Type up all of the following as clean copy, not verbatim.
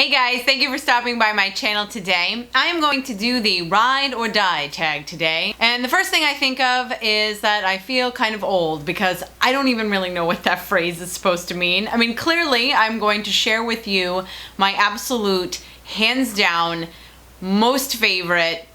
Hey guys, thank you for stopping by my channel today. I am going to do the ride or die tag today. And the first thing I think of is that I feel kind of old because I don't even really know what that phrase is supposed to mean. I mean, clearly I'm going to share with you my absolute, hands down, most favorite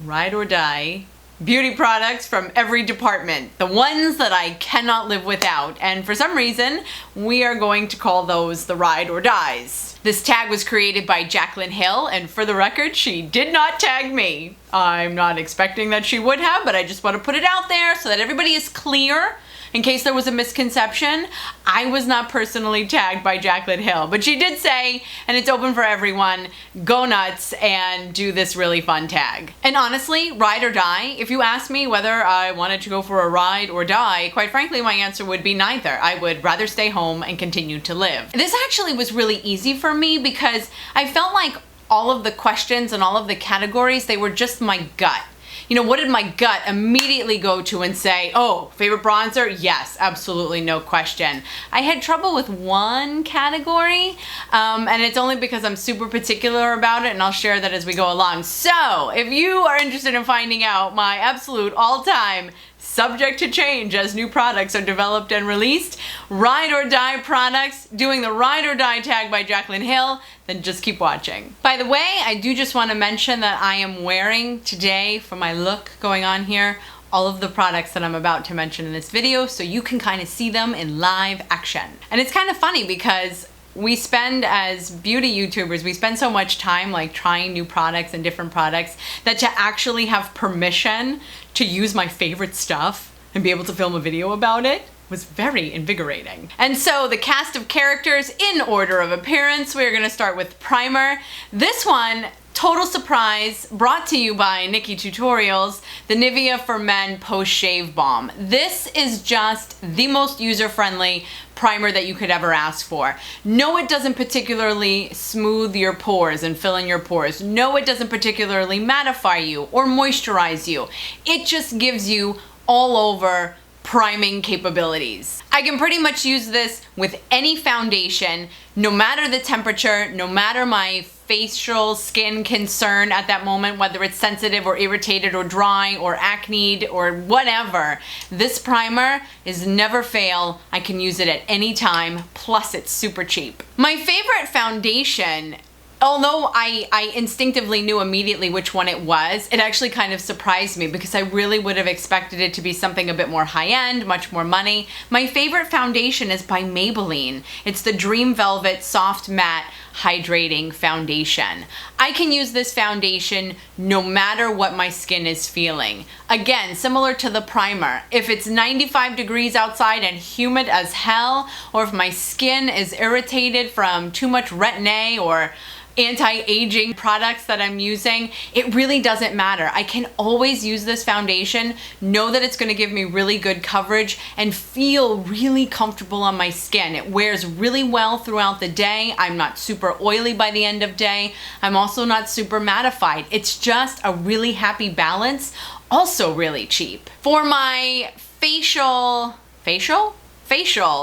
ride or die beauty products from every department. The ones that I cannot live without. And for some reason, we are going to call those the ride or dies. This tag was created by Jaclyn Hill, and for the record, she did not tag me. I'm not expecting that she would have, but I just want to put it out there so that everybody is clear. In case there was a misconception, I was not personally tagged by Jaclyn Hill, but she did say, and it's open for everyone, go nuts and do this really fun tag. And honestly, ride or die, if you asked me whether I wanted to go for a ride or die, quite frankly, my answer would be neither. I would rather stay home and continue to live. This actually was really easy for me because I felt like all of the questions and all of the categories, they were just my gut. You know, what did my gut immediately go to and say, oh, favorite bronzer? Yes, absolutely, no question. I had trouble with one category, and it's only because I'm super particular about it, and I'll share that as we go along. So, if you are interested in finding out my absolute all-time, subject to change as new products are developed and released, ride or die products, doing the ride or die tag by Jaclyn Hill, then just keep watching. By the way, I do just want to mention that I am wearing today, for my look going on here, all of the products that I'm about to mention in this video, so you can kind of see them in live action. And it's kind of funny because we spend, as beauty YouTubers, we spend so much time like trying new products and different products that to actually have permission to use my favorite stuff and be able to film a video about it was very invigorating. And so the cast of characters in order of appearance, we're gonna start with primer. This one, total surprise, brought to you by Nikki Tutorials, the Nivea for Men Post Shave Balm. This is just the most user-friendly primer that you could ever ask for. No, it doesn't particularly smooth your pores and fill in your pores. No, it doesn't particularly mattify you or moisturize you. It just gives you all over priming capabilities. I can pretty much use this with any foundation, no matter the temperature, no matter my facial skin concern at that moment, whether it's sensitive or irritated or dry or acne or whatever. This primer is never fail. I can use it at any time, plus it's super cheap. My favorite foundation, although I instinctively knew immediately which one it was, it actually kind of surprised me because I really would have expected it to be something a bit more high-end, much more money. My favorite foundation is by Maybelline. It's the Dream Velvet Soft Matte Hydrating Foundation. I can use this foundation no matter what my skin is feeling. Again, similar to the primer, if it's 95 degrees outside and humid as hell, or if my skin is irritated from too much Retin-A or anti-aging products that I'm using, it really doesn't matter. I can always use this foundation, know that it's going to give me really good coverage, and feel really comfortable on my skin. It wears really well throughout the day. I'm not super oily by the end of day. I'm also not super mattified. It's just a really happy balance, also really cheap. For my facial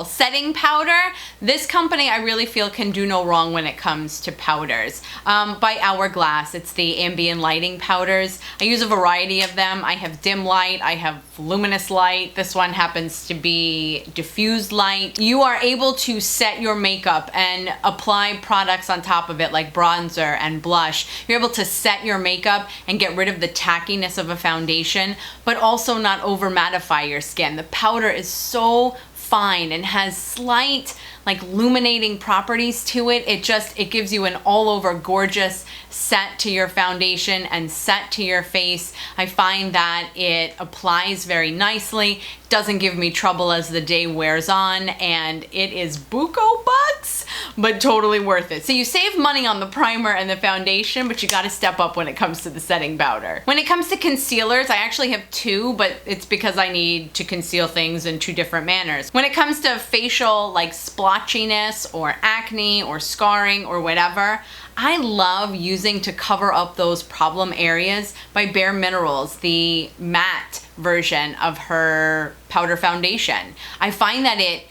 setting powder, this company I really feel can do no wrong when it comes to powders. By Hourglass, it's the ambient lighting powders. I use a variety of them. I have dim light, I have luminous light. This one happens to be diffused light. You are able to set your makeup and apply products on top of it like bronzer and blush. You're able to set your makeup and get rid of the tackiness of a foundation, but also not over mattify your skin. The powder is so fine and has slight like illuminating properties to it. It gives you an all over gorgeous set to your foundation and set to your face. I find that it applies very nicely, doesn't give me trouble as the day wears on, and it is buco bucks, but totally worth it. So you save money on the primer and the foundation, but you gotta step up when it comes to the setting powder. When it comes to concealers, I actually have two, but it's because I need to conceal things in two different manners. When it comes to facial like splotchiness or acne or scarring or whatever, I love using to cover up those problem areas by Bare Minerals, the matte version of her powder foundation. I find that it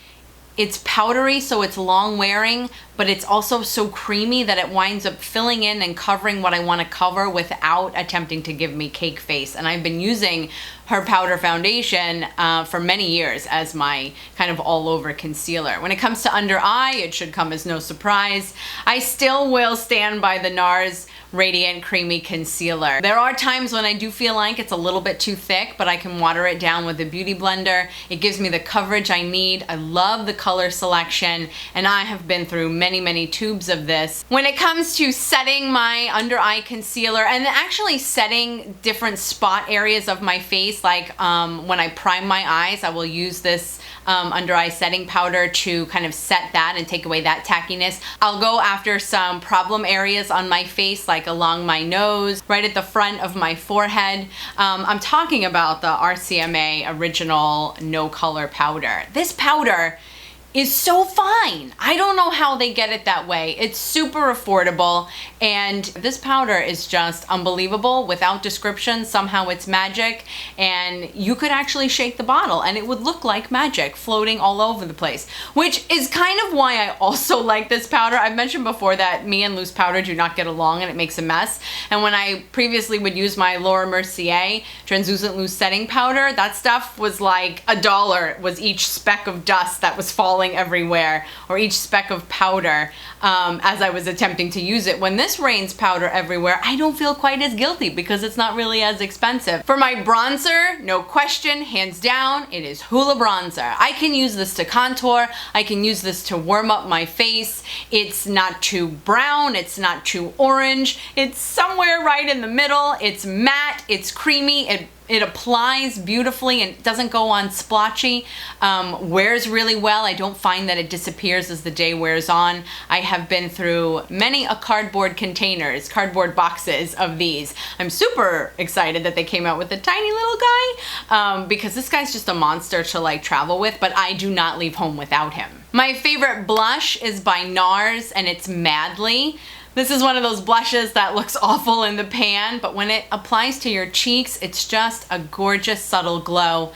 It's powdery, so it's long wearing, but it's also so creamy that it winds up filling in and covering what I want to cover without attempting to give me cake face. And I've been using her powder foundation for many years as my kind of all over concealer. When it comes to under eye, it should come as no surprise. I still will stand by the NARS Radiant Creamy Concealer. There are times when I do feel like it's a little bit too thick, but I can water it down with a beauty blender. It gives me the coverage I need. I love the color selection, and I have been through many tubes of this. When it comes to setting my under eye concealer and actually setting different spot areas of my face, like when I prime my eyes, I will use this under eye setting powder to kind of set that and take away that tackiness. I'll go after some problem areas on my face, like along my nose, right at the front of my forehead. I'm talking about the RCMA original no color powder. This powder is so fine. I don't know how they get it that way. It's super affordable, and this powder is just unbelievable. Without description, somehow it's magic, and you could actually shake the bottle and it would look like magic floating all over the place, which is kind of why I also like this powder. I've mentioned before that me and loose powder do not get along and it makes a mess, and when I previously would use my Laura Mercier translucent loose setting powder, that stuff was like $1 was each speck of dust that was falling everywhere, or each speck of powder as I was attempting to use it. When this rains powder everywhere, I don't feel quite as guilty because it's not really as expensive. For my bronzer, no question, hands down, it is Hoola Bronzer. I can use this to contour. I can use this to warm up my face. It's not too brown. It's not too orange. It's somewhere right in the middle. It's matte. It's creamy. It applies beautifully and doesn't go on splotchy. Wears really well. I don't find that it disappears as the day wears on. I have been through many cardboard boxes of these. I'm super excited that they came out with a tiny little guy because this guy's just a monster to like travel with, but I do not leave home without him. My favorite blush is by NARS, and it's Madly. This is one of those blushes that looks awful in the pan, but when it applies to your cheeks, it's just a gorgeous, subtle glow.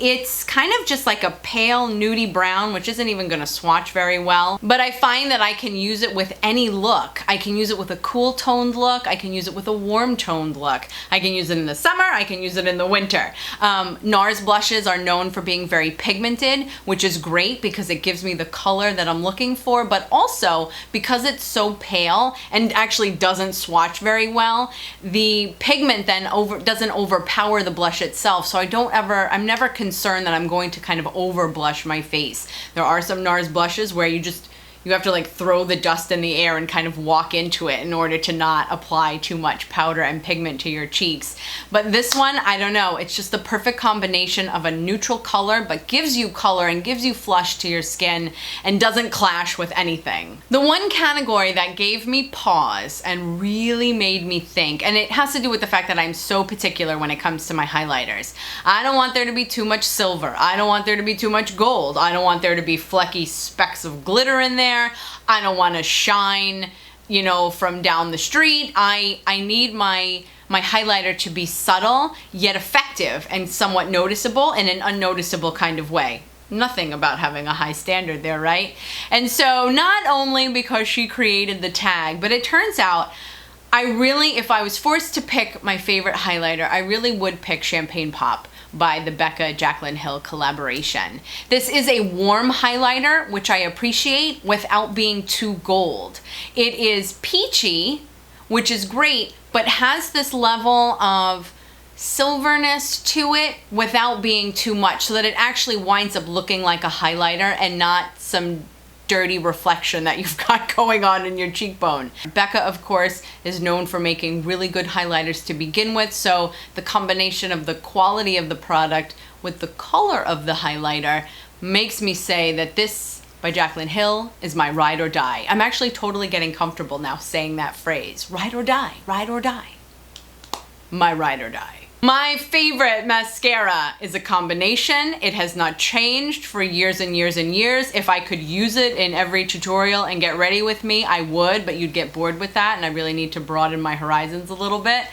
It's kind of just like a pale nudie brown, which isn't even gonna swatch very well, but I find that I can use it with any look. I can use it with a cool toned look. I can use it with a warm toned look. I can use it in the summer. I can use it in the winter. NARS blushes are known for being very pigmented, which is great because it gives me the color that I'm looking for, but also because it's so pale and actually doesn't swatch very well, the pigment then doesn't overpower the blush itself, so I'm never concerned that I'm going to kind of over blush my face. There are some NARS blushes where you have to like throw the dust in the air and kind of walk into it in order to not apply too much powder and pigment to your cheeks. But this one, I don't know, it's just the perfect combination of a neutral color but gives you color and gives you flush to your skin and doesn't clash with anything. The one category that gave me pause and really made me think, and it has to do with the fact that I'm so particular when it comes to my highlighters. I don't want there to be too much silver. I don't want there to be too much gold. I don't want there to be flecky specks of glitter in there. I don't want to shine, you know, from down the street. I need my highlighter to be subtle yet effective and somewhat noticeable in an unnoticeable kind of way. Nothing about having a high standard there, right? And so not only because she created the tag, but it turns out if I was forced to pick my favorite highlighter, I really would pick Champagne Pop by the Jaclyn Hill collaboration. This is a warm highlighter, which I appreciate without being too gold. It is peachy, which is great, but has this level of silverness to it without being too much, so that it actually winds up looking like a highlighter and not some dirty reflection that you've got going on in your cheekbone. Becca, of course, is known for making really good highlighters to begin with, so the combination of the quality of the product with the color of the highlighter makes me say that this by Jaclyn Hill is my ride or die. I'm actually totally getting comfortable now saying that phrase, ride or die, my ride or die. My favorite mascara is a combination. It has not changed for years and years and years. If I could use it in every tutorial and get ready with me, I would, but you'd get bored with that, and I really need to broaden my horizons a little bit.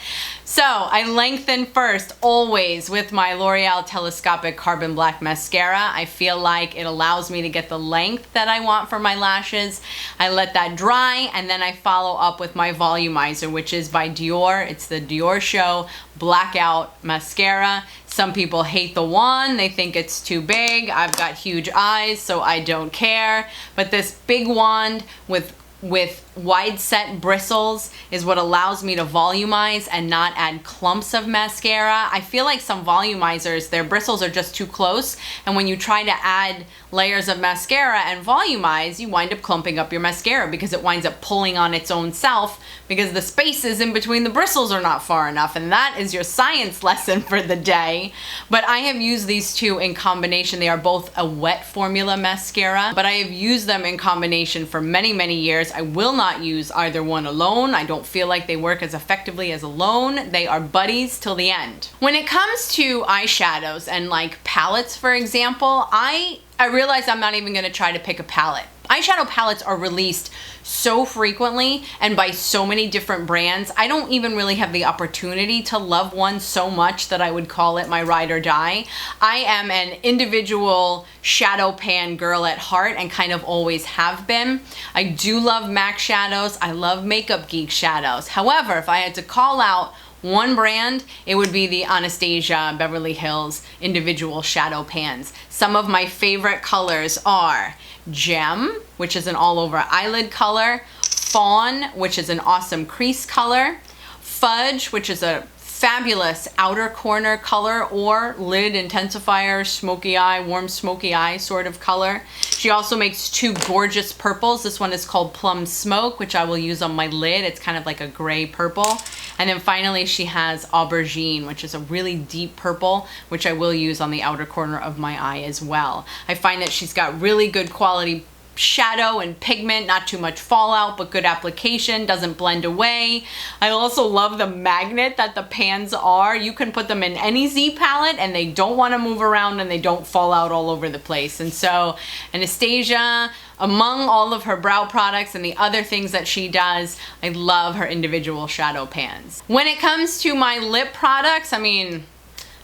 So I lengthen first, always, with my L'Oreal Telescopic Carbon Black Mascara. I feel like it allows me to get the length that I want for my lashes. I let that dry, and then I follow up with my volumizer, which is by Dior. It's the Dior Show Blackout Mascara. Some people hate the wand. They think it's too big. I've got huge eyes, so I don't care. But this big wand with wide set bristles is what allows me to volumize and not add clumps of mascara. I feel like some volumizers, their bristles are just too close, and when you try to add layers of mascara and volumize, you wind up clumping up your mascara because it winds up pulling on its own self because the spaces in between the bristles are not far enough, and that is your science lesson for the day. But I have used these two in combination. They are both a wet formula mascara, but I have used them in combination for many, many years. I will not use either one alone. I don't feel like they work as effectively as alone. They are buddies till the end. When it comes to eyeshadows and like palettes, for example, I realize I'm not even gonna try to pick a palette. Eyeshadow palettes are released so frequently and by so many different brands. I don't even really have the opportunity to love one so much that I would call it my ride or die. I am an individual shadow pan girl at heart and kind of always have been. I do love MAC shadows. I love Makeup Geek shadows. However, if I had to call out one brand, it would be the Anastasia Beverly Hills individual shadow pans. Some of my favorite colors are Gem, which is an all over eyelid color, Fawn, which is an awesome crease color, Fudge, which is a fabulous outer corner color or lid intensifier, smoky eye, warm smoky eye sort of color. She also makes two gorgeous purples. This one is called Plum Smoke, which I will use on my lid. It's kind of like a gray purple. And then finally she has Aubergine, which is a really deep purple, which I will use on the outer corner of my eye as well. I find that she's got really good quality shadow and pigment, not too much fallout, but good application, doesn't blend away. I also love the magnet that the pans are. You can put them in any Z palette and they don't want to move around and they don't fall out all over the place. And so Anastasia, among all of her brow products and the other things that she does, I love her individual shadow pans. When it comes to my lip products, I mean,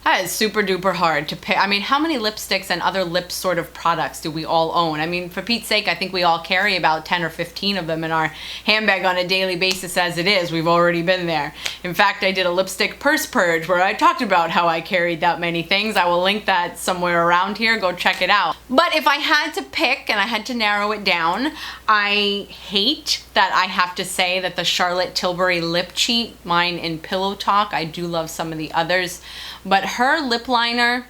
that is super duper hard to pick. I mean, how many lipsticks and other lip sort of products do we all own? I mean, for Pete's sake, I think we all carry about 10 or 15 of them in our handbag on a daily basis as it is. We've already been there. In fact, I did a lipstick purse purge where I talked about how I carried that many things. I will link that somewhere around here. Go check it out. But if I had to pick and I had to narrow it down, I hate that I have to say that the Charlotte Tilbury Lip Cheat, mine in Pillow Talk, I do love some of the others, but her lip liner,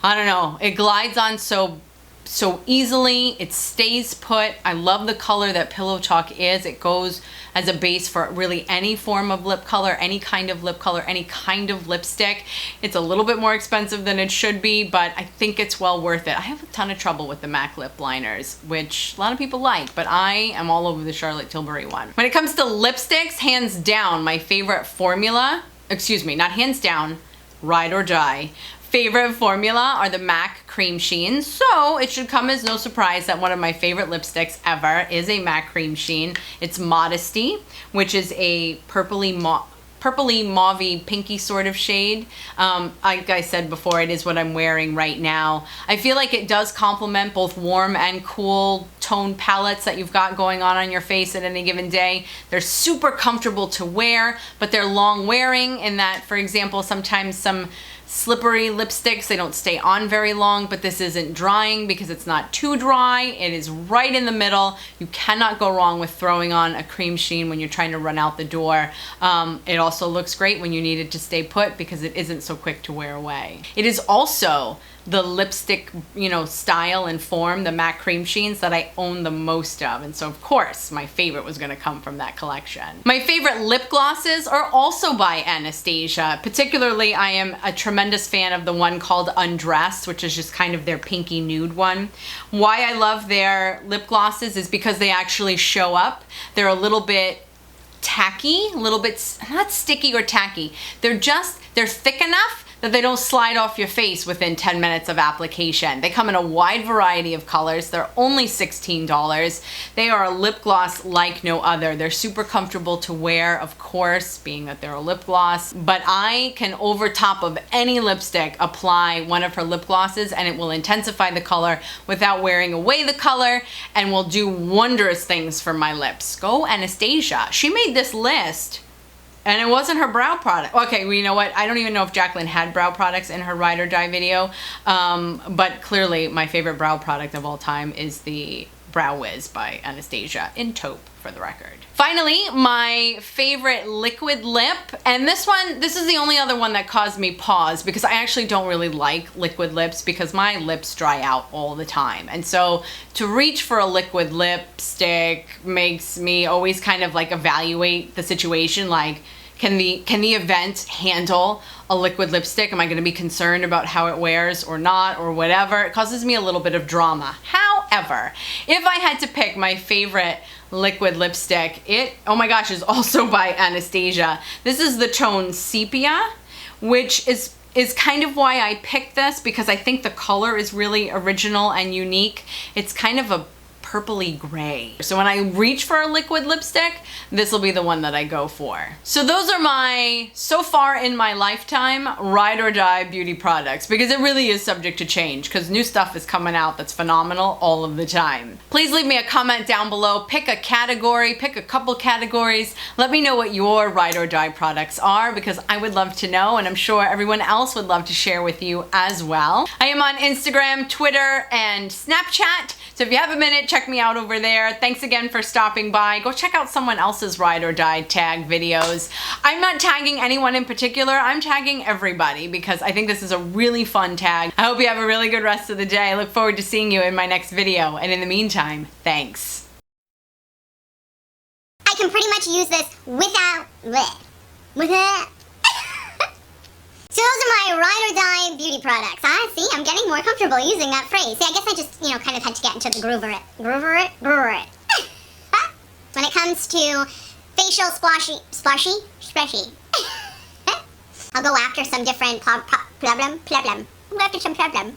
I don't know, it glides on so easily, it stays put. I love the color that Pillow Talk is. It goes as a base for really any form of lip color, any kind of lip color, any kind of lipstick. It's a little bit more expensive than it should be, but I think it's well worth it. I have a ton of trouble with the MAC lip liners, which a lot of people like, but I am all over the Charlotte Tilbury one. When it comes to lipsticks, hands down, my favorite formula, excuse me, not hands down, ride or die, favorite formula are the MAC Cream Sheens. So it should come as no surprise that one of my favorite lipsticks ever is a MAC Cream Sheen. It's Modesty, which is a purpley mauvey pinky sort of shade. Like I said before, it is what I'm wearing right now. I feel like it does complement both warm and cool tone palettes that you've got going on your face at any given day. They're super comfortable to wear, but they're long wearing in that, for example, sometimes some slippery lipsticks, they don't stay on very long, but this isn't drying because it's not too dry. It is right in the middle. You cannot go wrong with throwing on a cream sheen when you're trying to run out the door. It also looks great when you need it to stay put because it isn't so quick to wear away. It is also the lipstick, style and form, the MAC Cream Sheens, that I own the most of. And so of course my favorite was gonna come from that collection. My favorite lip glosses are also by Anastasia. Particularly, I am a tremendous fan of the one called Undressed, which is just kind of their pinky nude one. Why I love their lip glosses is because they actually show up. They're a little bit tacky, a little bit, not sticky or tacky. They're thick enough that they don't slide off your face within 10 minutes of application. They come in a wide variety of colors. They're only $16. They are a lip gloss like no other. They're super comfortable to wear, of course, being that they're a lip gloss, but I can, over top of any lipstick, apply one of her lip glosses and it will intensify the color without wearing away the color and will do wondrous things for my lips. Go Anastasia. She made this list and it wasn't her brow product. Okay, well, you know what? I don't even know if Jaclyn had brow products in her Ride or Die video, but clearly my favorite brow product of all time is the Brow Wiz by Anastasia, in taupe for the record. Finally, my favorite liquid lip, and this is the only other one that caused me pause because I actually don't really like liquid lips because my lips dry out all the time. And so to reach for a liquid lipstick makes me always kind of like evaluate the situation, like, can the event handle a liquid lipstick? Am I gonna be concerned about how it wears or not or whatever? It causes me a little bit of drama. However, if I had to pick my favorite liquid lipstick, oh my gosh, is also by Anastasia. This is the tone Sepia, which is kind of why I picked this, because I think the color is really original and unique. It's kind of a purpley gray. So when I reach for a liquid lipstick, this will be the one that I go for. So those are my, so far in my lifetime, Ride or Die beauty products, because it really is subject to change because new stuff is coming out that's phenomenal all of the time. Please leave me a comment down below, pick a category, pick a couple categories. Let me know what your Ride or Die products are because I would love to know, and I'm sure everyone else would love to share with you as well. I am on Instagram, Twitter, and Snapchat. So if you have a minute, check me out over there. Thanks again for stopping by. Go check out someone else's Ride or Die tag videos. I'm not tagging anyone in particular. I'm tagging everybody because I think this is a really fun tag. I hope you have a really good rest of the day. I look forward to seeing you in my next video. And in the meantime, thanks. I can pretty much use this without. So those are my Ride or Die beauty products. See, I'm getting more comfortable using that phrase. See, I guess I just, kind of had to get into the groover it. When it comes to facial splashy, I'll go after some different problem. Go after some problem.